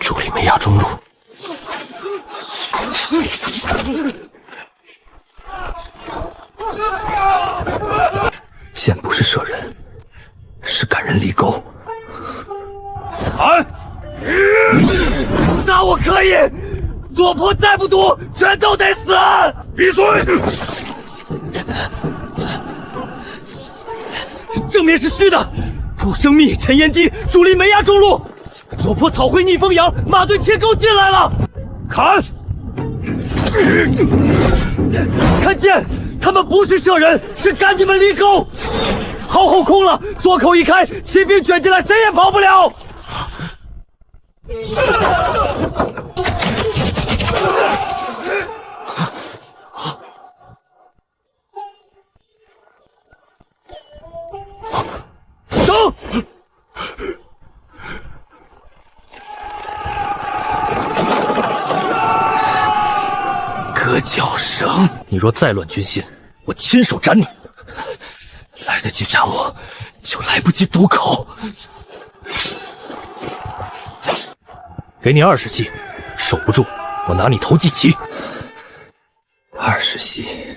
朱里梅亚中路。现不是射人，是赶人离沟。喊！杀我可以，左坡再不赌，全都得死！闭嘴！正面是虚的，顾生密、陈延堤、朱里梅亚中路，左坡草灰逆风扬，马队铁钩进来了！砍！看见，他们不是射人，是赶你们离沟。壕后空了，左口一开，骑兵卷进来，谁也跑不了。走！割脚绳！你若再乱军心，我亲手斩你！来得及斩我，就来不及堵口。给你20系，守不住，我拿你头祭旗。20系。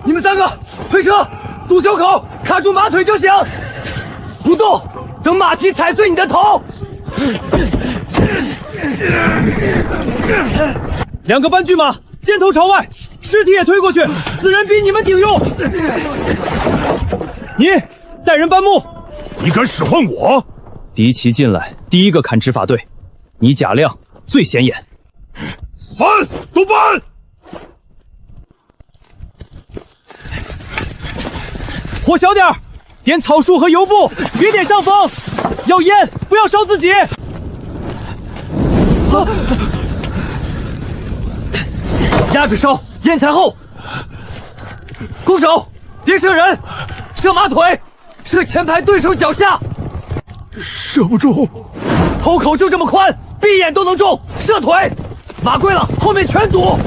你们3个推车，堵小口，卡住马腿就行，不动，等马蹄踩碎你的头。2个搬巨马，箭头朝外，尸体也推过去，死人比你们顶用。你带人搬木。你敢使唤我？敌骑进来，第一个砍执法队，你贾亮最显眼。搬，都搬！火小点儿，点草树和油布，别点上风，要烟，不要烧自己。压着烧，烟才厚。弓手，别射人，射马腿，射前排对手脚下。射不中，头口就这么宽，闭眼都能中。射腿，马归了，后面全堵。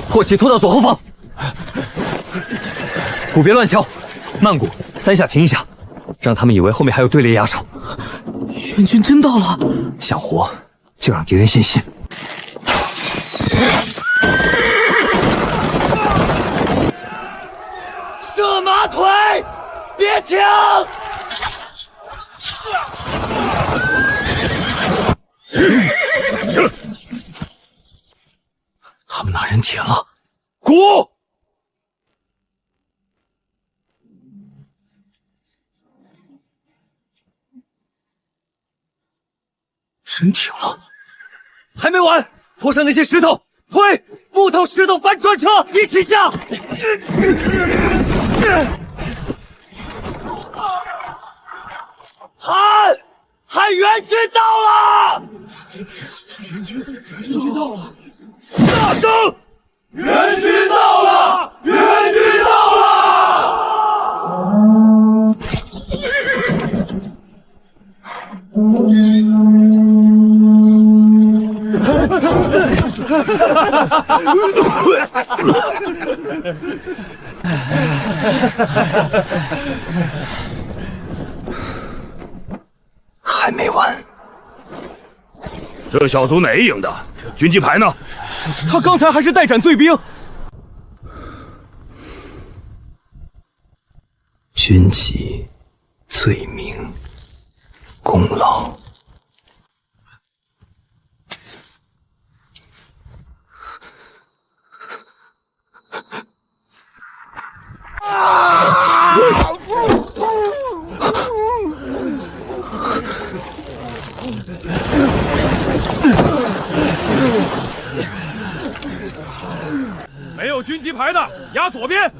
拖起拖到左后方，鼓別亂敲，慢鼓3下停1下，讓他們以為後面還有隊列壓上。援軍真到了，想活就讓敵人先信。射馬腿，別停！他們拿人鐵了，鼓！真挺了，還沒完，坡上那些石頭，推木頭、石頭翻船車，一起下！喊援軍到了！援軍到了！大聲！援軍到了！援軍到了！還沒完。這小卒哪營的？軍旗牌呢？他剛才還是待斬罪兵。軍旗、罪名、功勞。沒有軍旗牌的壓左邊，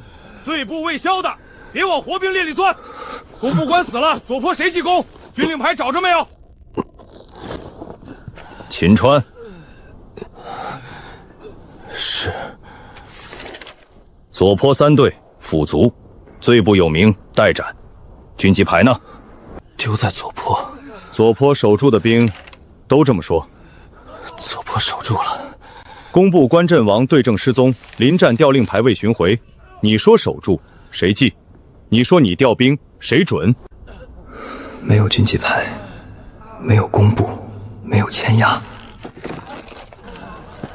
罪部未銷的別往活兵列裡鑽。公部官死了，左坡誰記功？軍令牌找着沒有？秦川。是。左坡3隊府卒，罪部有名，待斬。軍旗牌呢？丟在左坡。左坡守住的兵都這麼說。左坡守住了，工部關陣王對正失蹤，臨戰調令牌未尋回。你說守住，誰記？你說你調兵，誰準？沒有軍機牌，沒有工部，沒有簽押，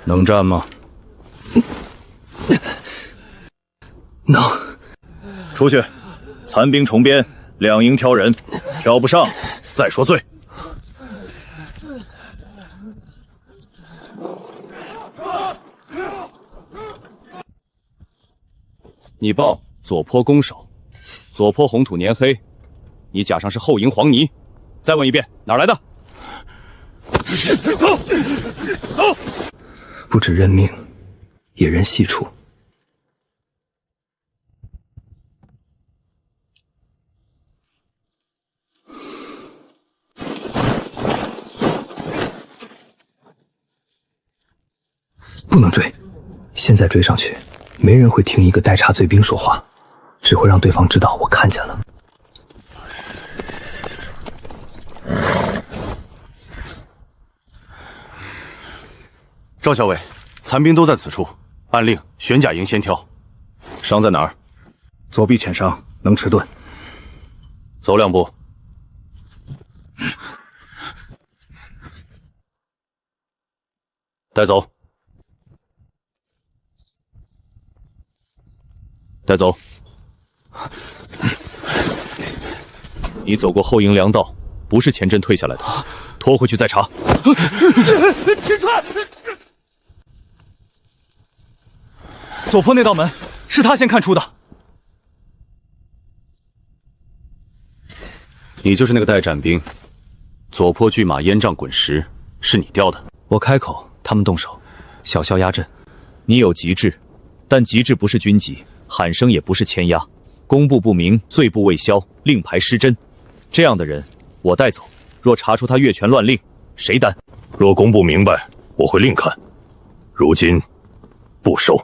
能戰嗎？能。出去，殘兵重編，兩營挑人，挑不上再說罪。你报左坡攻守，左坡红土年黑，你假上是后营黄泥。再問一遍，哪兒來的？走，走！不止認命，也認係處。不能追，现在追上去，没人会听一个待查罪兵说话，只会讓對方知道我看見了。趙校尉，殘兵都在此處，按令玄甲營先挑。傷在哪兒？左臂淺傷，能持盾。走兩步。帶走。帶走。你走過後營糧道，不是前陣退下來的，拖回去再查。秦川，左坡那道門是他先看出的。你就是那個待斬兵，左坡拒馬煙瘴滾石，是你調的。我開口，他們動手，小校壓陣。你有急制，但急制不是軍籍，喊聲也不是簽押，公布不明，罪不未消，令牌失真。這樣的人，我帶走。若查出他越權亂令，誰擔？若公布明白，我會另看。如今不收。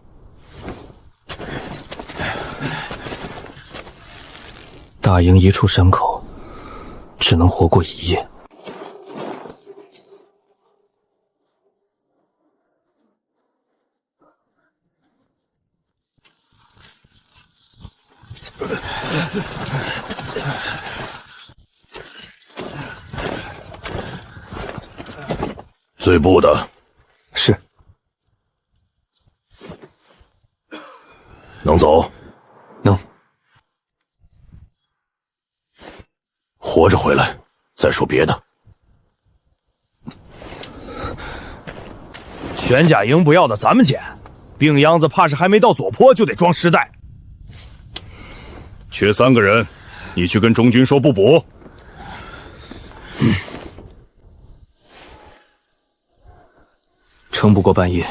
大營一處山口，只能活過一夜。罪部的是。能走？能。活着回來，再說別的。玄甲營不要的咱們撿，病秧子怕是還沒到左坡就得裝屍袋。缺3個人，你去跟中軍說不補。撐不過半夜。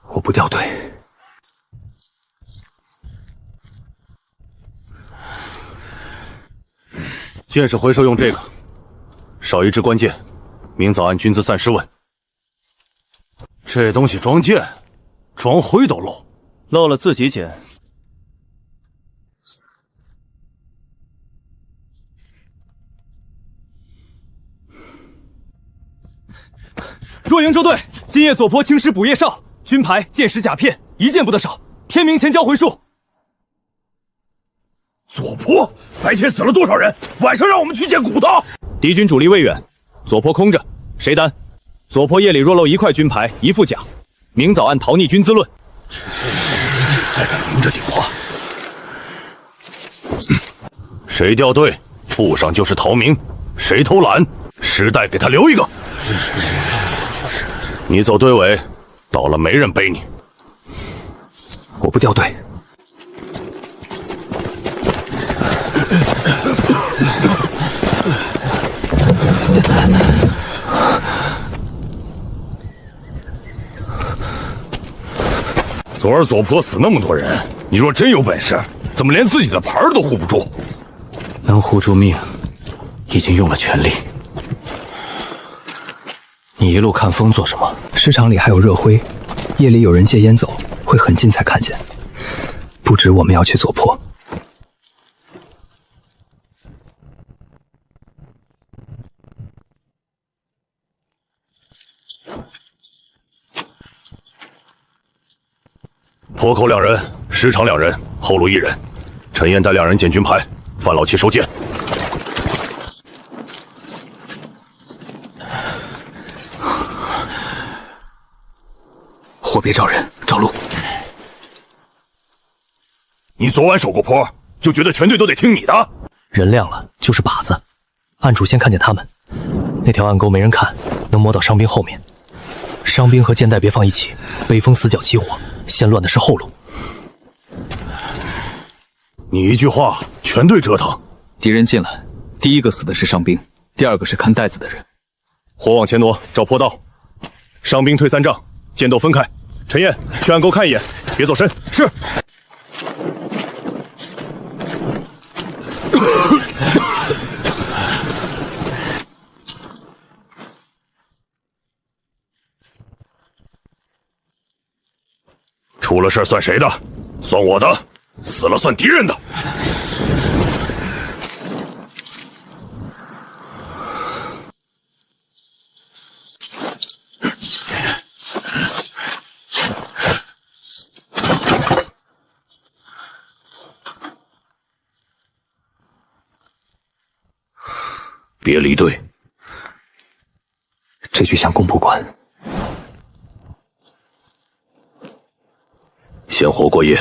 我不掉隊。箭矢回收用這個，少一支關鍵，明早按軍資散失問。這東西裝箭，裝灰都漏，漏了自己撿。若營周隊，今夜左坡青師補夜哨，軍牌、箭矢、甲片一件不得少，天明前交回數。左坡白天死了多少人？晚上讓我們去撿骨頭。敵軍主力未遠，左坡空着，誰擔？左坡夜裡若漏1塊軍牌、1副甲，明早按逃匿軍資論。再敢明着頂話，誰掉隊，部上就是逃明；誰偷懶，屍袋給他留一個。你走隊尾，到了沒人背你。我不掉隊。昨兒左坡死那麼多人，你若真有本事，怎麼連自己的牌都護不住？能護住命，已經用了全力。你一路看風做什麼？市場裡還有熱灰，夜裡有人借煙走，會很近才看見。不止我們要去左坡。坡口2人，石場2人，后路1人。陈燕带2人捡军牌，范老七收剑。或别找人，找路。你昨晚守过坡，就觉得全队都得听你的？人亮了就是靶子，暗处先看见他们。那条暗沟没人看，能摸到伤兵后面。伤兵和箭袋別放一起，北風死角起火，先亂的是後路。你一句話，全隊折騰。敵人進來，第一個死的是傷兵，第二個是看袋子的人。火往前挪，找坡道。傷兵退3丈，箭鬥分開。陳燕，去暗溝看一眼，別走深。是。出了事算誰的？算我的。死了算敌人的。別離隊。這局想攻不管。先活過夜。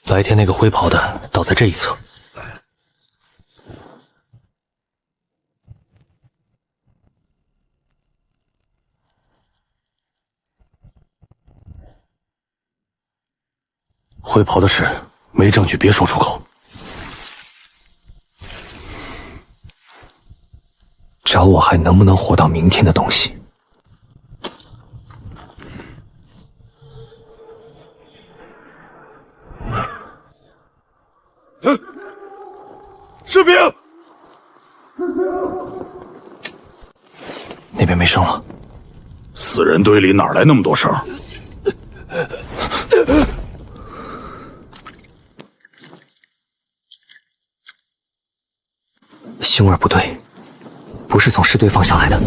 白天那個灰袍的倒在這一側。灰袍的事沒證據別說出口。找我還能不能活到明天的東西。士兵！那邊沒聲了。死人堆裡哪來那麼多聲？腥味不對，不是從士隊方向來的。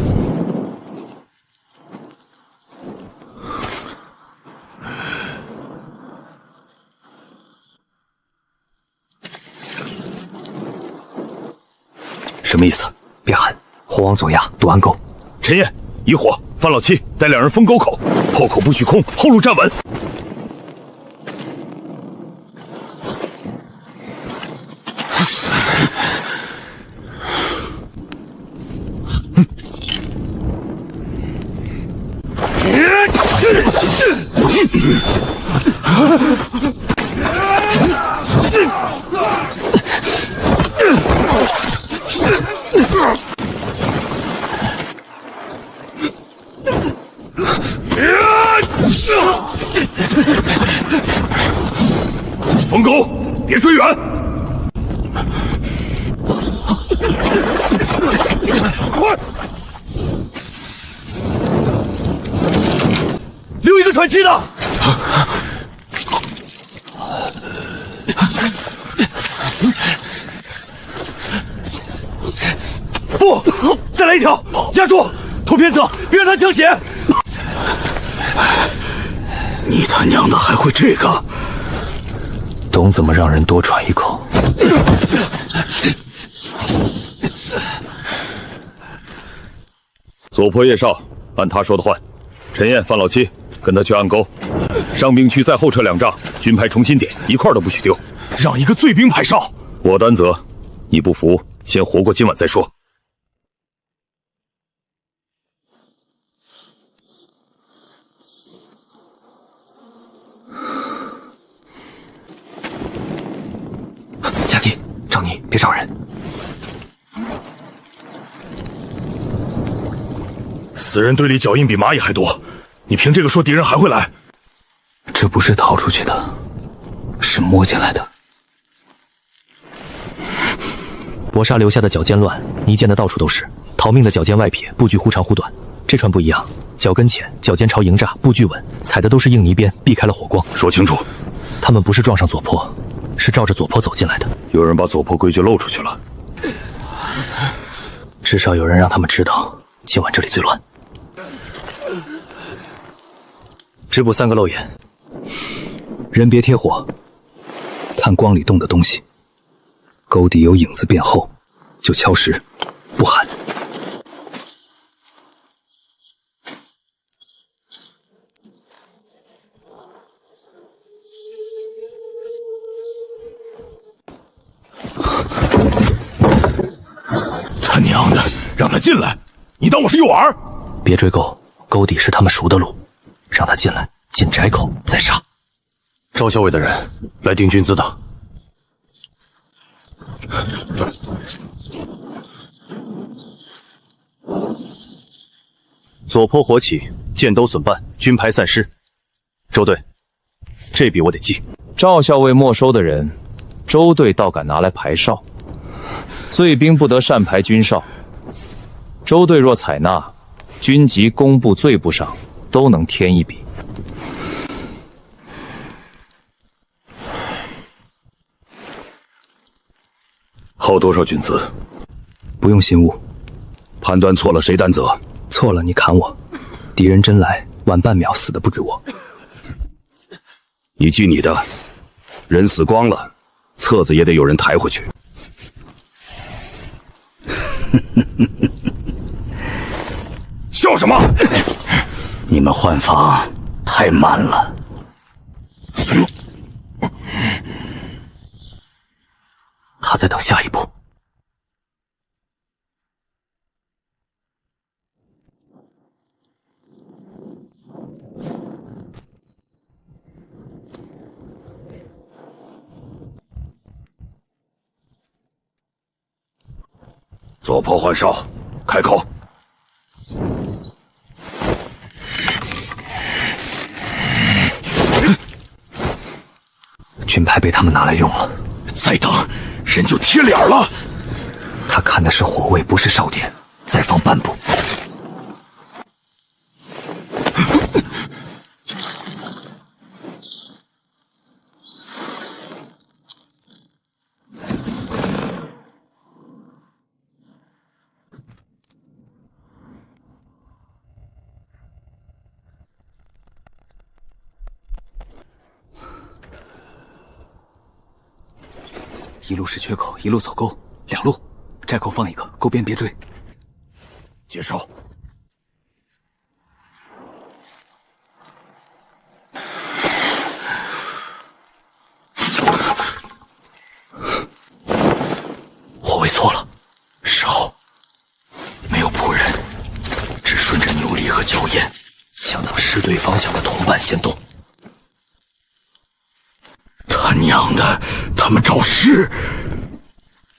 什麼意思？別喊！火往左壓，堵暗溝。陳燕，以火，范老七帶2人封溝口，破口不許空，後路站穩。封溝，別追遠。快！留一個喘氣的。不，再來一條，壓住，頭偏側，別讓他搶血。你他娘的還會這個？懂怎麼讓人多喘一口。左坡葉少，按他說的換。陳燕、范老七跟他去暗溝，傷兵區再後撤2丈，軍牌重新點，一塊都不許丟。讓一個醉兵排哨，我擔責。你不服，先活過今晚再說。佳琪，找你，別找人。死人堆裡腳印比螞蟻還多，你憑這個說敵人還會來？這不是逃出去的，是摸進來的。搏殺留下的腳尖亂，泥濺的到處都是，逃命的腳尖外撇，步距忽長忽短。這船不一樣，腳跟淺，腳尖朝營柵，步距穩，踩的都是硬泥邊，避開了火光。說清楚，他們不是撞上左坡，是照着左坡走進來的。有人把左坡規矩露出去了，至少有人讓他們知道，今晚這裡最亂。只補3個漏眼。人別貼火，看光裡動的東西。溝底有影子變厚，就敲實，不喊。他娘的，让他進來！你当我是诱饵？別追溝，溝底是他們熟的路，讓他進來，進窄口再殺。趙校尉的人來定軍資的。左坡火起，箭都损半，軍牌散失。周隊，這筆我得記。趙校尉沒收的人，周隊倒敢拿來排哨。罪兵不得擅排軍哨，周隊若採納，軍籍工部罪部上都能添一筆。耗多少軍資？不用心悟，判斷錯了誰擔責？錯了你砍我，敵人真來，晚半秒死的不止我。你記你的，人死光了，冊子也得有人抬回去。笑什麼？你們換防太慢了。他在等下一步。左坡换哨，開口。軍牌被他們拿來用了，再等人就貼臉了。他看的是火位，不是哨點，再放半步。一路是缺口，一路走溝，兩路，窄口放一個，溝邊別追。接哨。火位錯了，事後沒有僕人，只順着牛犁和焦煙，向他獅隊方向的同伴先動。他娘的，他們找屍！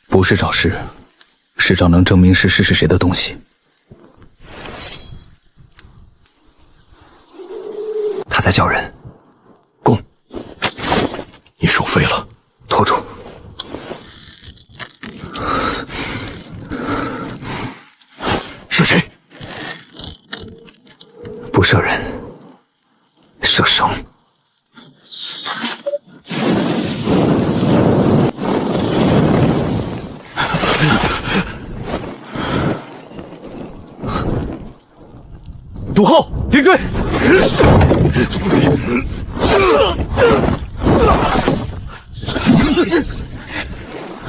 不是找屍，是找能證明是誰的東西。他在叫人，攻！你手废了，拖住！是誰？不射人，射繩。堵后，别追！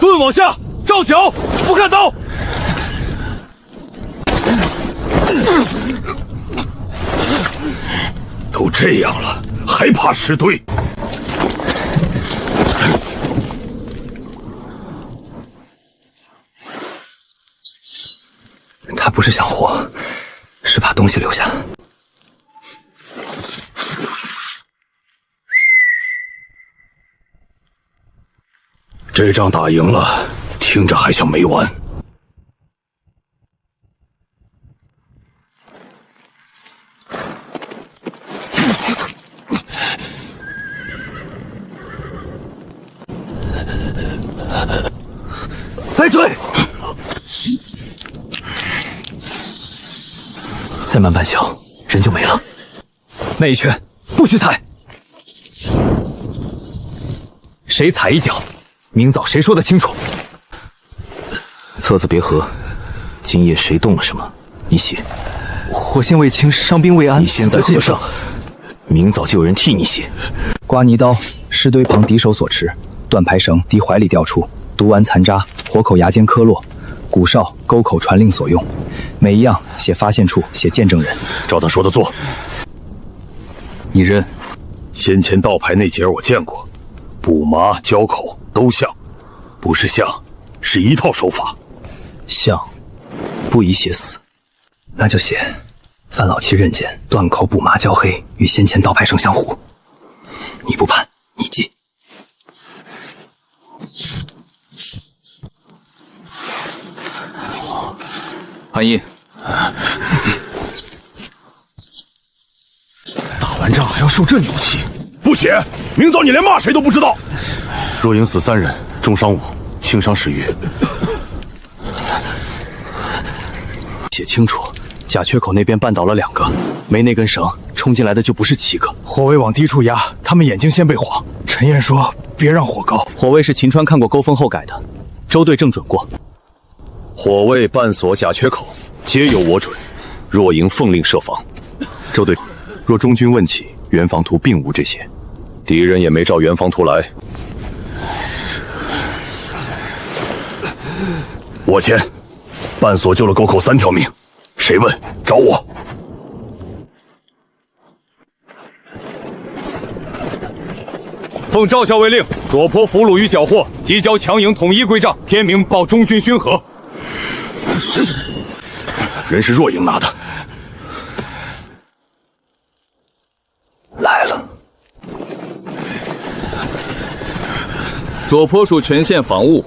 盾往下，照脚，不看刀。都這樣了，還怕獅隊？他不是想活，是把東西留下。這仗打贏了，聽着還像沒完。来追！再慢半小，人就沒了。那一拳不許踩，誰踩一腳，明早誰說得清楚。冊子別合，今夜誰動了什麼，你寫。火線未清，傷兵未安。你現在合上。明早就有人替你寫。刮泥刀，尸堆旁敌手所持；断牌绳，敌怀里掉出；毒丸残渣，活口牙间磕落；骨哨，沟口传令所用。每一樣寫發现處，寫見證人。照他说的做。你认？先前倒牌那节我見過，补麻、交口都像，不是像，是一套手法。像，不宜写死。那就写范老七刃剑断口补麻交黑，与先前倒牌绳相符。你不判，你记。韩印，打完仗还要受这牛气？不写，明早你连骂誰都不知道。若营死3人，重伤5，轻伤10余。写清楚，甲缺口那邊绊倒了2个，沒那根繩，衝進來的就不是7個。火位往低處壓，他們眼睛先被晃。陳燕說：“別讓火高。”火位是秦川看過勾風後改的，周隊正準過。火位、半鎖、甲缺口，皆由我準。若營奉令設防。周隊，若中軍問起，原防圖並無這些，敵人也沒照原防圖來。我簽，半鎖救了溝口3條命，誰問找我。奉趙校尉令，左坡俘虜與繳獲，即交強營統一歸帳，天明報中軍勳和。人是若營拿的。來了。左坡屬全線防務，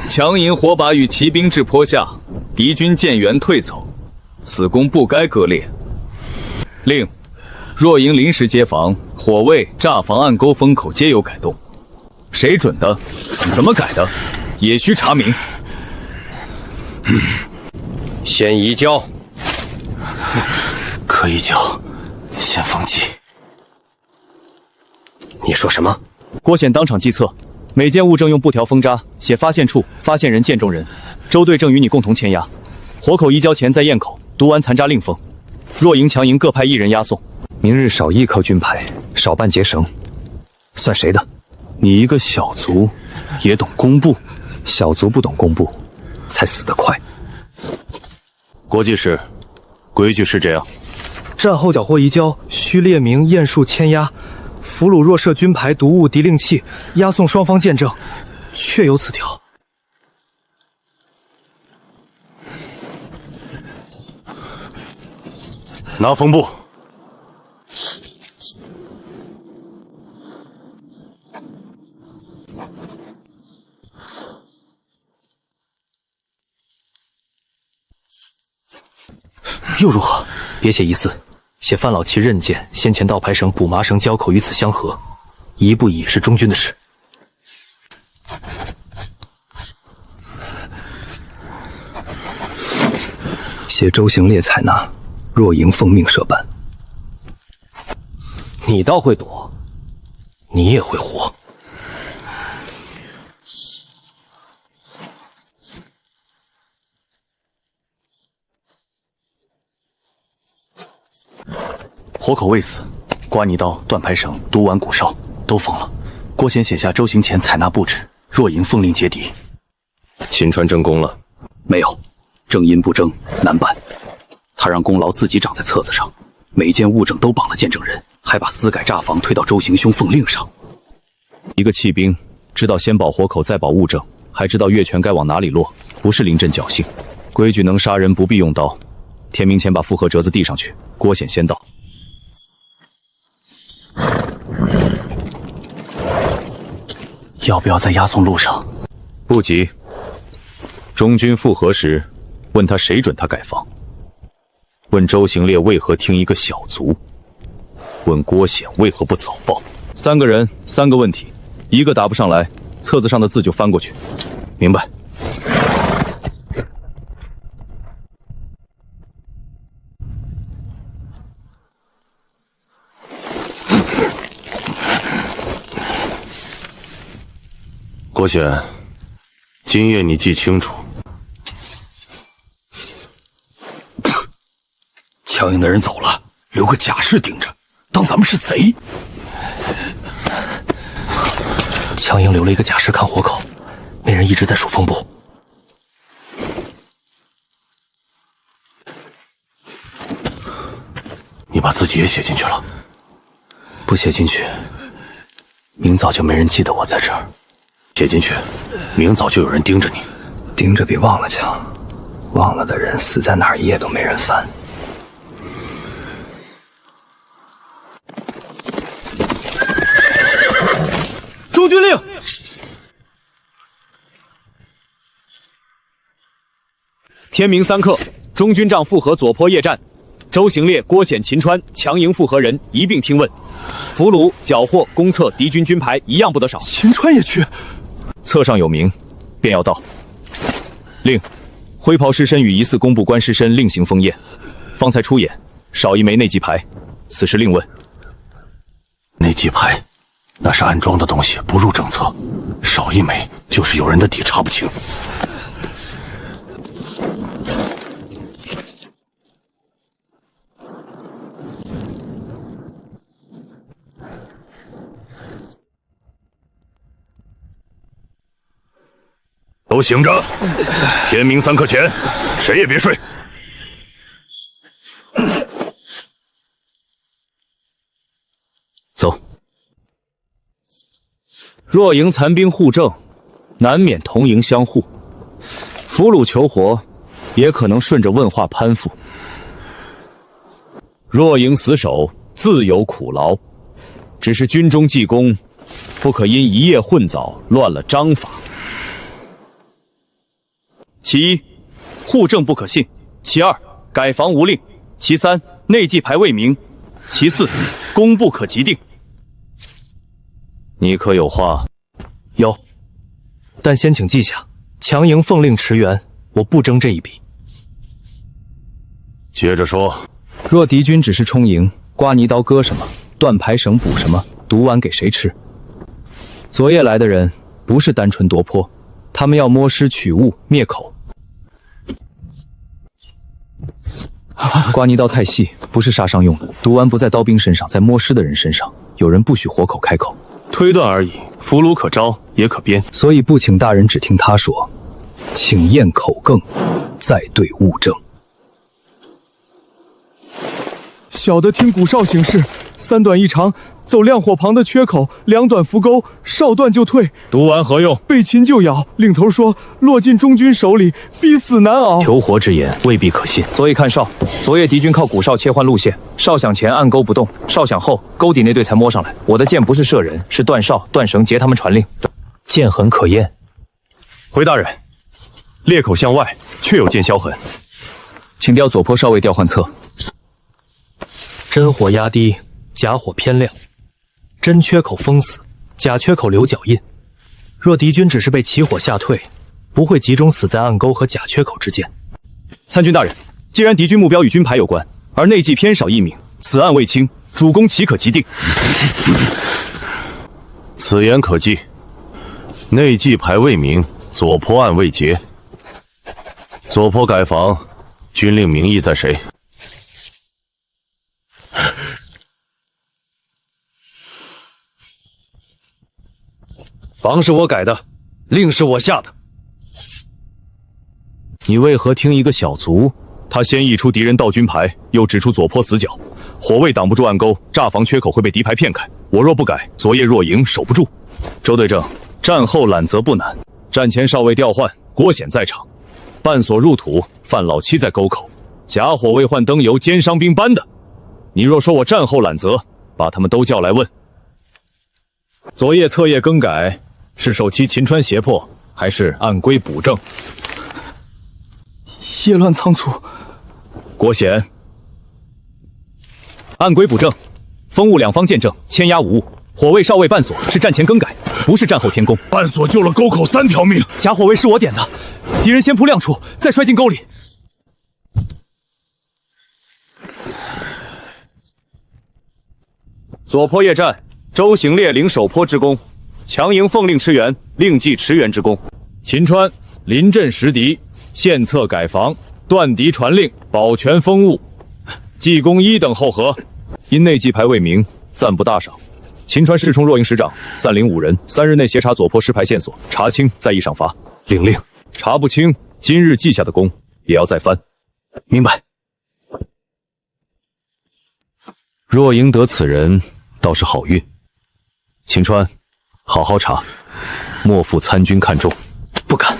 強營火把與騎兵至坡下，敵軍見援退走，此功不該割裂。令若營臨時接防，火位、柵防、暗溝、風口皆有改動，誰準的？怎麼改的？也須查明。先移交，可以交，先放棄。你說什麼？郭顯當場計策，每件物證用布條封紮，寫發現處、發現人、見證人。周隊正與你共同簽押。火口移交前在堰口，毒丸殘渣另封。若營、強營各派1人押送。明日少依靠軍牌，少辦結繩，算誰的？你一個小卒，也懂工部？小卒不懂工部，才死得快。國記是，規矩是這樣。戰後繳獲移交，須列明驗數簽押。俘虜若涉軍牌、毒物、敵令器，押送雙方見證，確有此條。拿封簿。又如何？別寫疑似，寫范老七刃劍先前倒牌繩、補麻繩交口與此相合，疑不疑是中軍的事。寫周行烈採納，若營奉命設辦。你倒會躲，你也會活。火口未死，刮泥刀、斷牌繩、毒丸、骨哨都封了。郭顯寫下周行前採納布置，若營奉令截敵。秦川爭功了？沒有，正因不爭難辦。他讓功勞自己長在冊子上，每件物證都綁了見證人，還把私改柵防推到周行兄奉令上。一個棄兵，知道先保火口再保物證，還知道月拳該往哪裡落，不是臨陣僥倖。規矩能殺人不必用刀。天明前把複合折子遞上去，郭顯先到。要不要在押送路上？不急。中軍復合時，問他誰准他改防？問周行烈為何聽一個小卒？問郭顯為何不早報？3個人，3個問題，一個答不上來，冊子上的字就翻過去。明白。郭顯，今夜你記清楚。強營的人走了，留個甲士盯着，當咱們是賊。強營留了一個假尸看活口，那人一直在數風部。你把自己也寫進去了？不寫進去，明早就沒人記得我在這兒。寫進去，明早就有人盯着你。盯着比忘了強，忘了的人死在哪兒一夜都沒人翻。中军令。天明3刻，中军帐复合左坡夜战，周行烈、郭显、秦川强营复合人一并听问，俘虜、缴获、公测敌军军牌一樣不得少。秦川也去，冊上有名，便要到。令灰袍尸身與疑似工部官尸身另行封驗，方才出演，少一枚內記牌，此事另問。內記牌，那是暗裝的東西，不入政策。少一枚，就是有人的底查不清。都醒着！天明3刻前，誰也別睡。走。若營殘兵互證，難免同營相護。俘虜求活，也可能順着問話攀附。若營死守，自有苦勞。只是軍中記功，不可因一夜混棗，亂了章法。其一，互證不可信；其二，改防無令；其三，內記牌未明；其四，功不可即定。你可有話？有，但先請記下，強營奉令馳援，我不爭這一筆。接着說，若敵軍只是衝營，刮泥刀割什麼，斷牌繩補什麼，毒丸給誰吃？昨夜來的人不是單純奪坡，他們要摸屍取物滅口。刮泥刀太細，不是殺傷用的，毒丸不在刀兵身上，在摸屍的人身上。有人不許活口開口，推斷而已，俘虜可招也可鞭，所以不請大人只聽他說，請驗口供，再對物證。小的聽古少行事，3短1長，走亮火旁的缺口，2短扶鈎，少斷就退。毒丸何用？被禽就咬。領頭說落進中軍手裡，逼死難熬。求活之言未必可信。所以看哨，昨夜敵軍靠鼓哨切換路線，哨響前按鈎不動，哨響後鈎底那隊才摸上來。我的箭不是射人，是斷哨斷繩截他們傳令，箭痕可驗。回大人，裂口向外確有箭削痕，請調左坡少尉調換策。真火壓低，假火偏亮，真缺口封死，假缺口留腳印。若敵軍只是被起火嚇退，不會集中死在暗鈎和假缺口之間。參軍大人，既然敵軍目標與軍牌有關，而內記偏少一名，此案未清，主公豈可即定？此言可記。內記牌未明，左坡案未結。左坡改防，軍令名義在誰？防是我改的，令是我下的。你為何聽一個小卒？他先溢出敵人盜軍牌，又指出左坡死角，火衛擋不住暗鈎，炸防缺口會被敵牌騙開。我若不改，昨夜若營守不住。周隊正，戰後攬責不難，戰前少尉調換，郭顯在場，半鎖入土，范老七在溝口，假火衛換燈油，奸傷兵搬的。你若說我戰後攬責，把他們都叫來問。昨夜冊頁更改，是首期秦川脅迫，還是按規補正？夜亂倉促。郭顯，按規補正，封務兩方見證，簽押無誤。火衛少尉半鎖是戰前更改，不是戰後添工。半鎖救了溝口3條命，假火衛是我點的，敵人先撲亮處，再摔進溝裡。左坡夜戰，周行烈領守坡之功，強營奉令馳援，另記馳援之功。秦川臨陣識敵，獻策改防，斷敵傳令，保全封務，記功1等後何？因內記牌未明，暫不大賞。秦川世充若营使长暫領5人，3日內協查左坡屍牌線索，查清再議賞罰。領令。查不清，今日記下的功也要再翻。明白。若贏得此人，倒是好運。秦川，好好查，莫負參軍看重。不敢。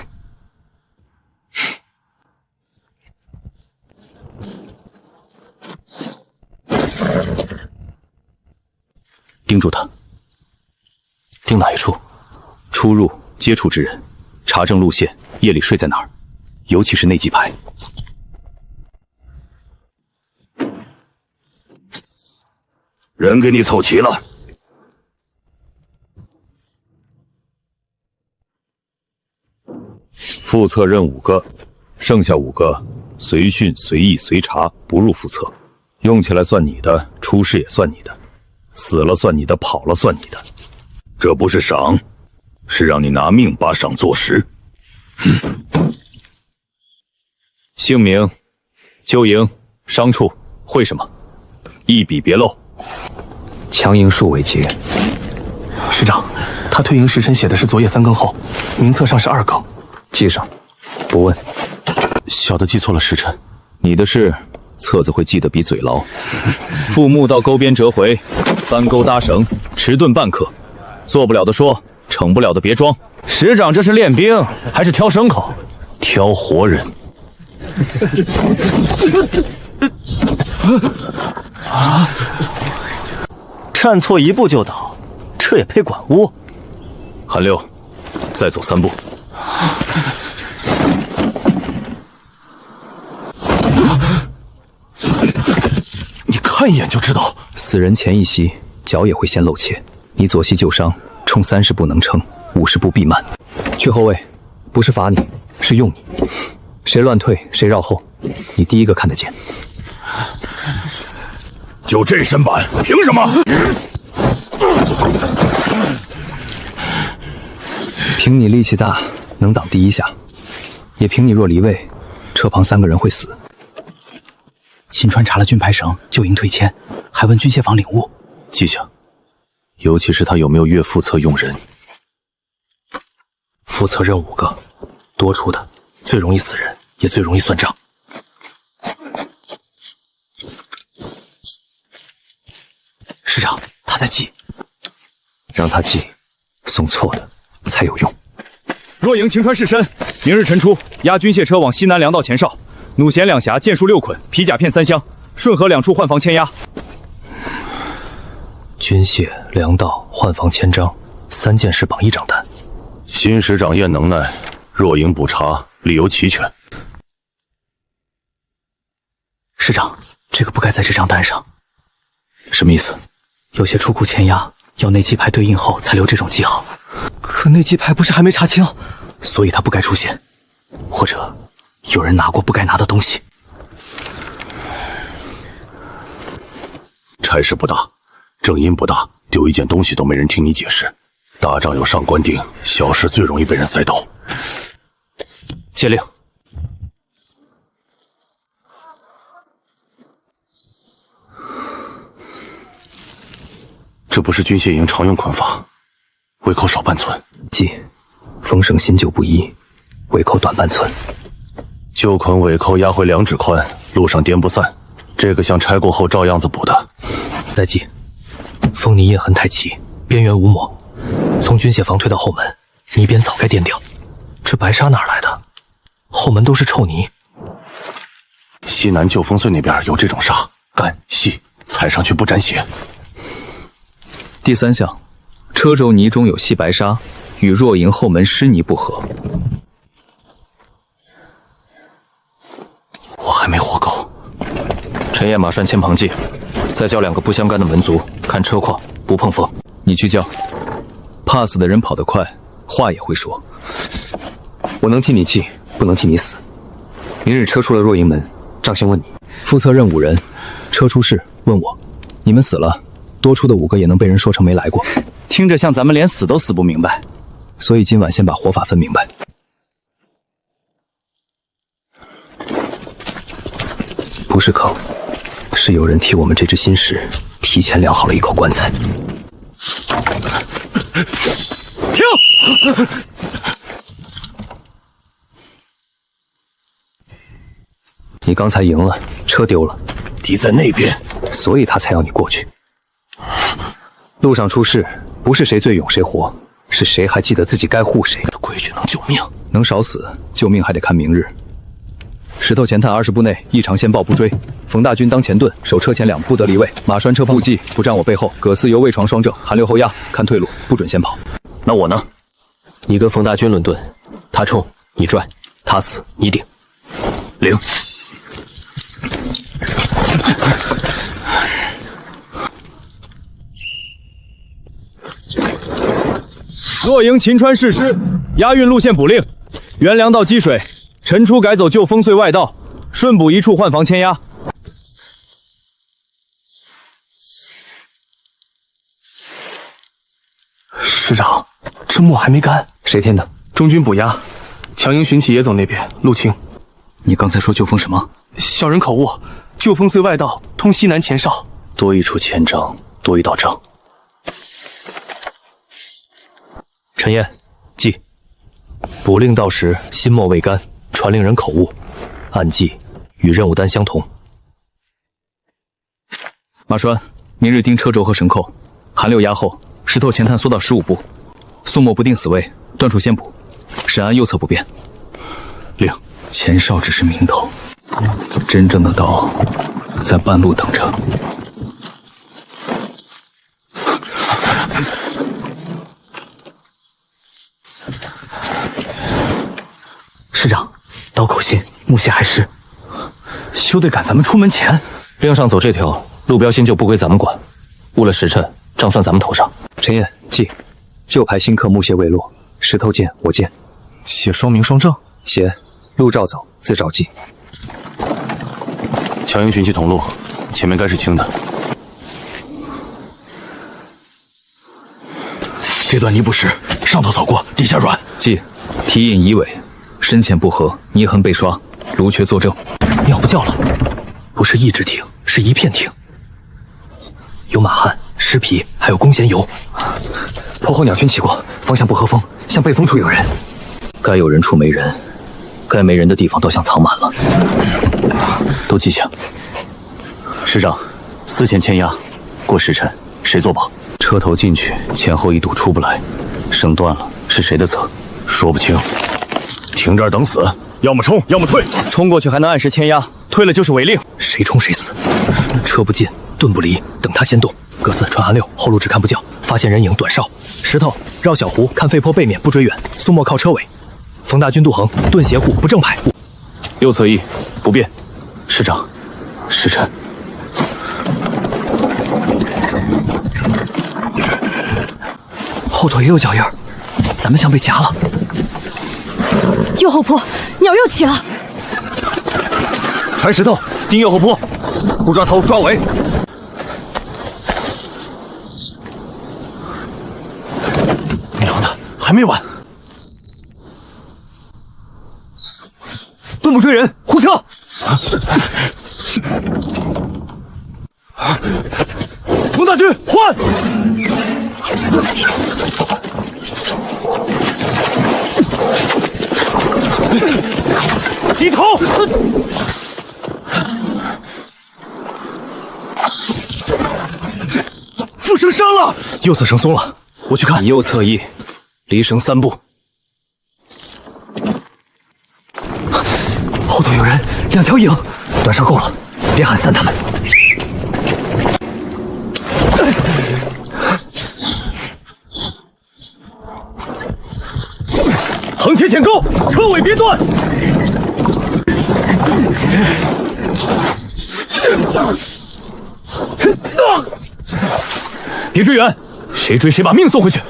盯住他。盯哪一處？出入、接觸之人，查證路線，夜裡睡在哪兒，尤其是內記牌。人給你湊齊了。副冊任5個，剩下5個隨訓隨議隨查，不入副冊。用起來算你的，出事也算你的，死了算你的，跑了算你的。這不是賞，是讓你拿命把賞做實。姓名、舊營、傷處、會什麼，一筆別漏。強營數為節。師長，他退營時辰寫的是昨夜3更後，名冊上是2更。記上，不問。小的記錯了時辰。你的事，冊子會記得比嘴牢。副木到溝邊折回，翻溝搭繩，遲鈍半刻。做不了的說，逞不了的別裝。師長這是練兵還是挑牲口？挑活人。站錯一步就倒，這也配管握？韓六，再走3步。你看一眼就知道，死人前一息，腳也會先露怯。你左膝舊傷，衝30步能撐，50步必慢。去後位，不是罰你，是用你。誰亂退，誰繞後，你第一個看得見。就這身板，憑什麼？憑你力氣大，能擋第一下，也憑你若離位，車旁3個人會死。秦川查了軍牌繩，就營退遷，還問軍械房領悟。記下，尤其是他有沒有越副冊用人。副冊任5個，多出的最容易死人，也最容易算賬。師長，他在記。讓他記，送錯的才有用。若營秦川士绅，明日晨出，押軍械車往西南糧道前哨，弩弦2匣，箭數6捆，皮甲片3箱，順河2處換防牽押。軍械、糧道、換防簽章，3件事綁1張單。新師長驗能耐，若營補查，理由齊全。師長，這個不該在這張單上。什麼意思？有些出庫簽押，要內記牌對應後才留這種記號。可內記牌不是還沒查清，所以他不該出現。或者，有人拿過不該拿的東西。差事不大，正因不大，丟一件東西都沒人聽你解釋。大仗有上官定，小事最容易被人塞刀。接令。这不是軍械營常用捆法，尾扣少半寸。記，風聲新舊不一，尾扣短半寸。舊捆尾扣壓回2指寬，路上顛不散。這個像拆過後照樣子補的。再記，風泥印痕太齊，邊緣無抹。從軍械房推到後門，泥邊早該顛掉。這白沙哪來的？後門都是臭泥。西南舊風隧那邊有這種沙，乾細，踩上去不沾血。第3項，車軸泥中有細白沙，與若營後門濕泥不合。我還沒活夠。陳燕馬拴牽棚記，再叫2個不相干的門卒看車況，不碰風。你去叫。怕死的人跑得快，話也會說。我能替你記，不能替你死。明日車出了若營門，帳先問你。副冊任5人，車出事問我。你們死了，多出的5個也能被人說成沒來過。聽着像咱們連死都死不明白，所以今晚先把活法分明白。不是坑，是有人替我們這隻新石提前量好了一口棺材。停！你刚才赢了，车丢了，敌在那边，所以他才要你过去。路上出事，不是谁最勇谁活，是谁还记得自己该护谁。规矩能救命，能少死，救命还得看明日。石头前探20步内异常先报不追。冯大军当前盾，守车前2不得离位。马拴车步骑不站我背後。葛四由魏床双正，韩六后压，看退路，不准先跑。那我呢？你跟冯大军轮盾，他冲你拽，他死你顶。领。若营秦川誓师，押运路线补令，原粮道积水，陈出改走旧烽燧外道，顺补一处换防牵押。师长，这墨还没干。谁添的？中军补押，强营巡骑也走那边，路清。你刚才说旧烽什么？小人口误，旧烽燧外道通西南前哨，多一处前章，多一道章。陈燕，记：补令到时，新墨未干，传令人口误，按记与任务单相同。马栓，明日盯车轴和绳扣，韩六压后，石头前探缩到15步，宋墨不定死位，断处先补，沈安右侧不变。令。前哨只是名头，真正的刀在半路等着。师长，刀口信，木屑还湿，休得赶咱们出门前。令上走这条路标新旧不归咱们管，误了时辰，账算咱们头上。陈燕，记：旧牌新刻木屑未落，石头见我见，写双明双正，写路照走，字照记。强营巡骑同路，前面该是清的。这段泥不实，上头走过，底下软。记：提引移尾，深浅不合，泥痕被刷，卢缺作证。尿不叫了，不是一直停，是一片停。有马汉、尸皮，还有弓弦油。坡后鸟群起过，方向不合风，向背风处有人。该有人处没人，该没人的地方都像藏满了。都记下。师长，司前牵押，过时辰谁作保？车头进去，前后一堵出不来，绳断了是谁的责？说不清。停这儿等死，要么冲，要么退。冲过去还能按时牵押，退了就是违令。谁冲谁死。车不进，盾不离，等他先动。葛四传韩六，后路只看不叫，发现人影短哨。石头繞小湖，看废坡背面不追远。苏墨靠车尾。冯大军渡横，盾斜护不正派。右侧翼不变。师长，时辰。后头也有脚印儿，咱们像被夹了。右后坡，鸟又起了。传石头，盯右后坡，不抓头抓尾。娘的，还没完！盾不追人，护车！冯大军换！低头！副绳伤了，右侧绳松了，我去看。你右侧翼，离绳3步。后头有人，2条影，短哨够了，别喊散他们。横切前勾，车尾别断。别追远，谁追谁把命送回去。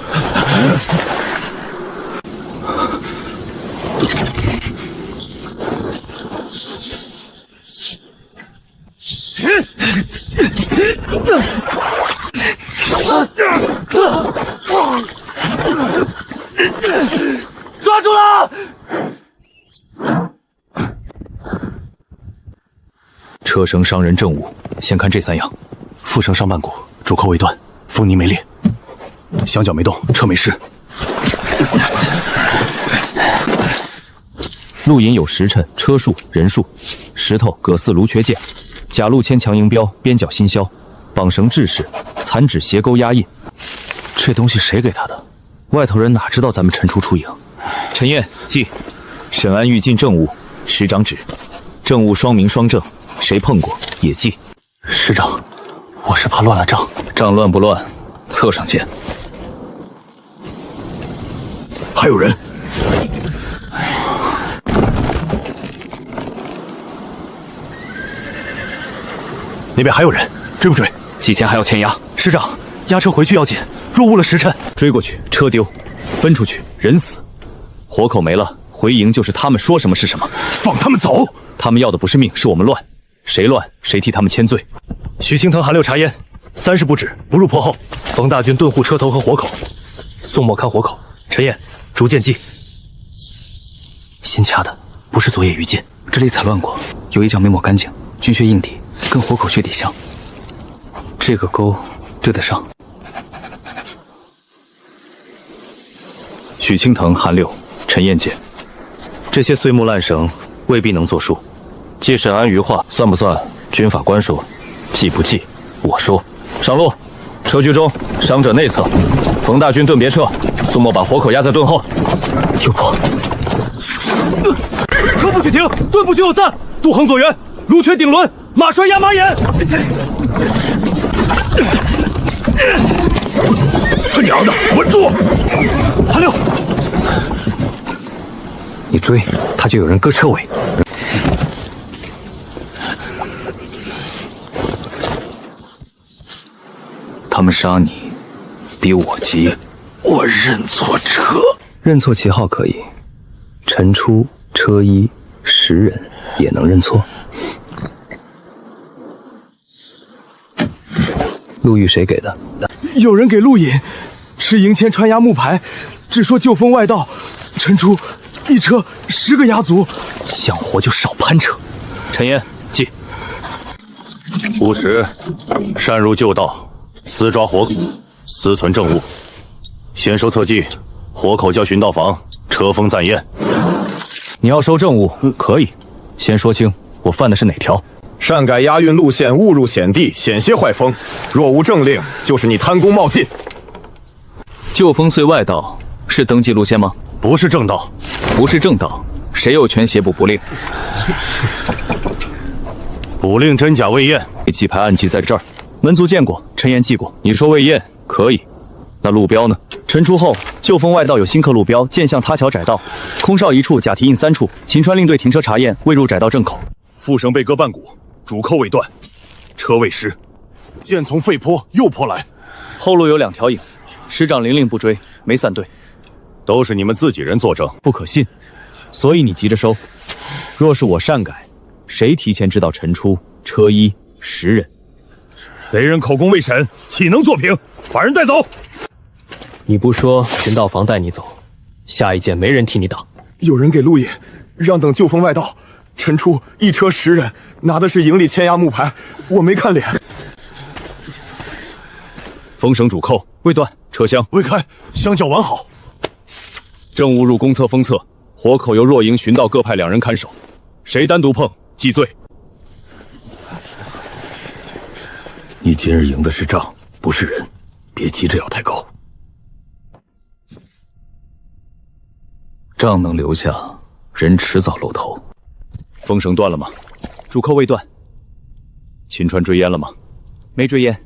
抓住了！车绳伤人正午，先看这3样：副绳伤半骨，主寇未断，風泥沒裂，牆角沒動，車沒事。路引有時辰、車數、人數，石頭葛四盧缺劍，甲路牽強迎標，邊角新銷，綁繩制式，殘指斜鈎壓印。这東西誰給他的？外頭人哪知道咱們陳出出營？陳燕記，沈安欲進政務，師長旨，政務雙明雙正，誰碰過也記。師長，我是怕亂了帳。帳亂不亂，側上見。還有人。那邊還有人，追不追？季前還要牽押。師長，押車回去要緊，若誤了時辰，追過去車丟，分出去人死，活口沒了，回營就是他們說什麼是什麼。放他們走！他們要的不是命，是我們亂，誰亂誰替他們牽罪。許青藤、韓六察驗，30不止，不入坡後。冯大軍遁護車頭和活口，宋墨看活口。陳燕逐漸記。新掐的，不是昨夜余燼。這裡踩亂過，有一腳沒抹乾淨，軍靴硬底，跟活口靴底像。這個鈎對得上。許青藤、韓六、陳燕見，這些碎木爛繩未必能作數。記沈安餘話算不算？軍法官說，記不記？我說。上路，車居中，傷者內側。馮大軍遁別撤，蘇墨把活口壓在盾後。有破！車不許停，盾不許有散。杜衡左舷，盧缺頂輪，馬帥壓馬眼。他娘的，穩住！韓六，你追，他就有人割車尾。他們殺你，比我急。我認錯車，認錯旗號可以，陳出、車衣、10人也能認錯。路玉誰給的？有人給路引，持營簽穿壓木牌，只說舊封外道，陳出一車10個押卒，想活就少攀扯。陳燕記。务實，擅入舊道，私抓活口，私存政務。先收冊記，活口交巡道房，車封暫驗。你要收政務，可以，先說清我犯的是哪條。擅改押運路線，誤入險地，險些壞風。若無政令，就是你貪功冒進。舊封碎外道是登記路線嗎？不是正道，不是正道，誰有權寫補不令？補令真假未驗，記牌案記在這兒，門族見過，陳言記過。你說未驗，可以。那路標呢？陳出後，舊封外道有新刻路標，箭向他橋窄道，空哨1處，甲蹄印3處。秦川令隊停車查驗，未入窄道正口。副繩被割半股，主扣未斷，車未失。箭從廢坡右坡來，後路有2條影，師長領令不追，沒散隊。都是你們自己人作證，不可信。所以你急着收。若是我擅改，誰提前知道陳出、車衣、10人？賊人口供未審，豈能作憑？把人帶走。你不說，巡道房帶你走，下一件沒人替你擋。有人給路引，讓等舊封外道，陳出一車10人，拿的是營裡簽押木牌，我沒看臉。封繩主扣未斷，車廂未開，相較完好。政務入公側封側，活口由若營巡道各派2人看守，誰單獨碰記罪。你今日贏的是仗，不是人，別急着要太高。仗能留下，人遲早露頭。封繩斷了嗎？主扣未斷。秦川追煙了嗎？沒追煙，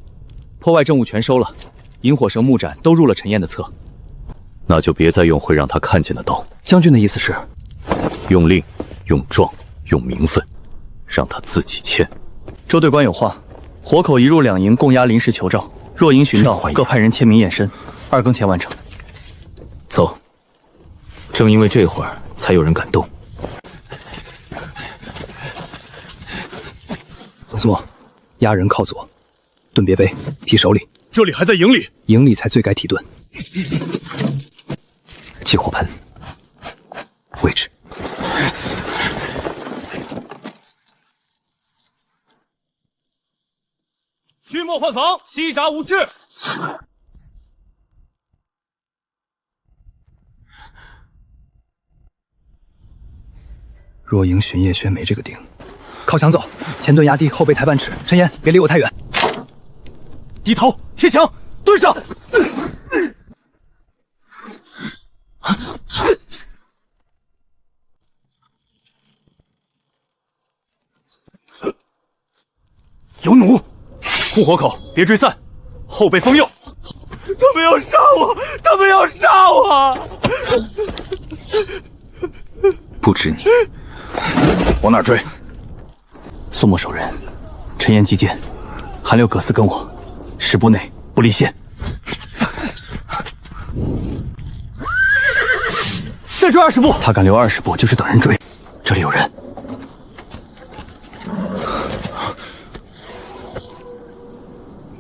坡外政務全收了，引火繩、木斬都入了陳燕的冊。那就別再用會讓他看見的刀。將軍的意思是，用令、用狀、用名分，讓他自己簽。周隊官有話，活口一入2營共押臨時求召，若營巡道各派人簽名驗身，2更前完成。走。正因為這會兒，才有人敢動。總座，押人靠左，盾別背，提手裡。這裡還在營裡，營裡才最該提盾。起火盆，位置。畜牧换防，西闸无序。若营巡夜轩没这个腚，靠墙走，前盾压低，后背抬半尺。陈岩，别离我太远。低头贴墙，蹲上。有弩，护火口，别追散，后背封右。他们要杀我！他们要杀我！不止你，往哪追？苏墨守人，陈岩击剑，韩六、葛四跟我，10步内不离线。再追20步。他敢留20步，就是等人追。这里有人。